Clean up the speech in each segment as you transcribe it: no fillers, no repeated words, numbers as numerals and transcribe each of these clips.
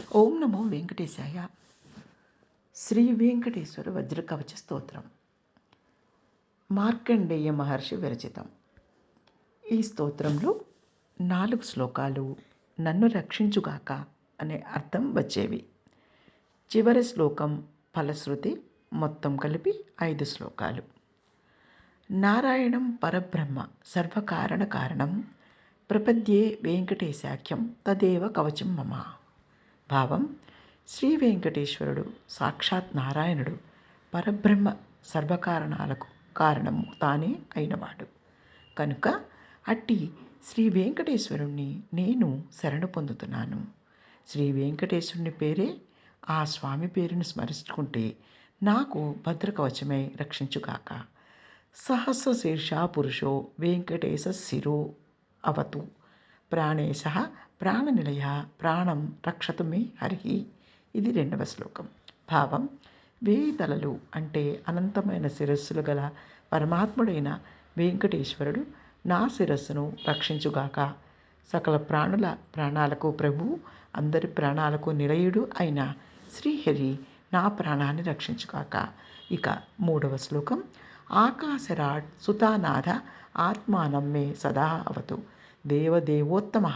ఓం నమో వెంకటేశాయ. శ్రీ వెంకటేశ్వర వజ్రకవచ స్తోత్రం. మార్కండేయ మహర్షి విరచితం. ఈ స్తోత్రంలో 4 శ్లోకాలు నన్ను రక్షించుగాక అనే అర్థం వచ్చేవి. చివరి శ్లోకం ఫలశ్రుతి, మొత్తం కలిపి 5 శ్లోకాలు. నారాయణం పరబ్రహ్మ సర్వకారణ కారణం ప్రపద్యే వెంకటేశాఖ్యం తదేవ కవచం మమ. భావం: శ్రీ వెంకటేశ్వరుడు సాక్షాత్ నారాయణుడు, పరబ్రహ్మ, సర్వకారణాలకు కారణము తానే అయినవాడు కనుక అట్టి శ్రీ వెంకటేశ్వరుణ్ణి నేను శరణు పొందుతున్నాను. శ్రీ వెంకటేశ్వరుని పేరే, ఆ స్వామి పేరును స్మరించుకుంటే నాకు భద్రకవచమై రక్షించుగాక. సహస్ర శీర్ష పురుషో వెంకటేశ శిరో అవతు ప్రాణేశ ప్రాణనిలయ ప్రాణం రక్షతు మే హరి. ఇది 2వ శ్లోకం. భావం: 1000 తలలు అంటే అనంతమైన శిరస్సులు గల పరమాత్ముడైన వెంకటేశ్వరుడు నా శిరస్సును రక్షించుగాక. సకల ప్రాణుల ప్రాణాలకు ప్రభువు, అందరి ప్రాణాలకు నిలయుడు అయిన శ్రీహరి నా ప్రాణాన్ని రక్షించుగాక. ఇక 3వ శ్లోకం. ఆకాశరాట్ సుతానాథ ఆత్మానం మే సదా అవతు దేవదేవోత్తమ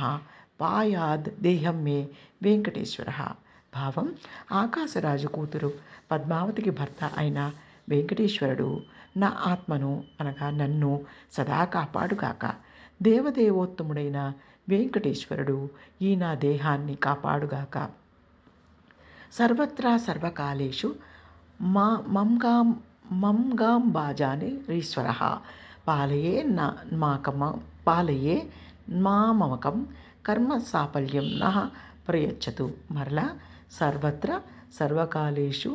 పాయాద్ దేహం మే వెంకటేశ్వర. భావం: ఆకాశరాజు కూతురు పద్మావతికి భర్త అయిన వెంకటేశ్వరుడు నా ఆత్మను అనగా నన్ను సదా కాపాడుగాక. దేవదేవోత్తముడైన వెంకటేశ్వరుడు ఈ నా దేహాన్ని కాపాడుగాక. సర్వత్రా సర్వకాలేషు మంగాంబాజాని ఈశ్వర పాలయే మామకం కర్మ సాఫల్యం నః ప్రయచ్చతు. మరలా, సర్వత్ర సర్వకాలేషు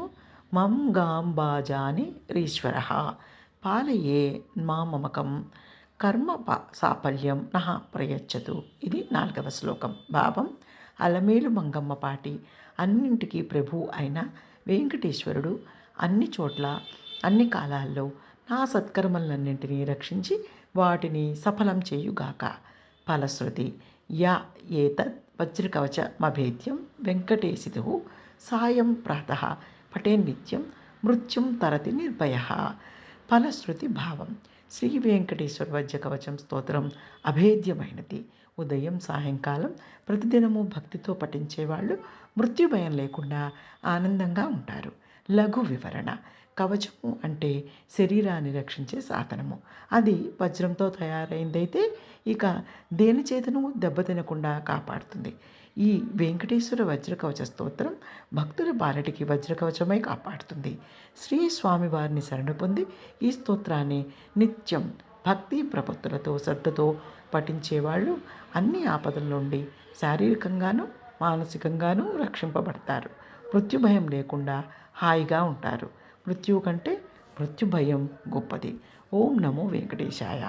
మంగాంబాజాని ఈశ్వర పాలయే మామకం కర్మ సాఫల్యం నః ప్రయచ్చతు. ఇది 4వ శ్లోకం. భావం: అలమేలు మంగమ్మ పాటి అన్నింటికీ ప్రభు అయిన వెంకటేశ్వరుడు అన్ని చోట్ల అన్ని కాలాల్లో నా సత్కర్మలన్నింటినీ రక్షించి వాటిని సఫలం చేయుగాక. ఫలశ్రుతి: యా ఏతత్ వజ్రకవచమభేద్యం వెంకటేశితుః సాయం ప్రాతః పఠేన్నిత్యం మృత్యుం తరతి నిర్భయః. ఫలశ్రుతి భావం: శ్రీ వెంకటేశ్వర వజ్రకవచం స్తోత్రం అభేద్యమైనది. ఉదయం సాయంకాలం ప్రతిదినము భక్తితో పఠించేవాళ్ళు మృత్యుభయం లేకుండా ఆనందంగా ఉంటారు. లఘు వివరణ: కవచము అంటే శరీరాన్ని రక్షించే సాధనము. అది వజ్రంతో తయారైందైతే ఇక దేని చేతను దెబ్బతినకుండా కాపాడుతుంది. ఈ వెంకటేశ్వర వజ్రకవచ స్తోత్రం భక్తుల బాలటికి వజ్రకవచమై కాపాడుతుంది. శ్రీ స్వామివారిని శరణు పొంది ఈ స్తోత్రాన్ని నిత్యం భక్తి ప్రపత్తులతో శ్రద్ధతో పఠించేవాళ్ళు అన్ని ఆపదల నుండి శారీరకంగాను మానసికంగానూ రక్షింపబడతారు. మృత్యుభయం లేకుండా హాయిగా ఉంటారు. మృత్యువు కంటే మృత్యుభయం గొప్పది. ఓం నమో వెంకటేశాయ.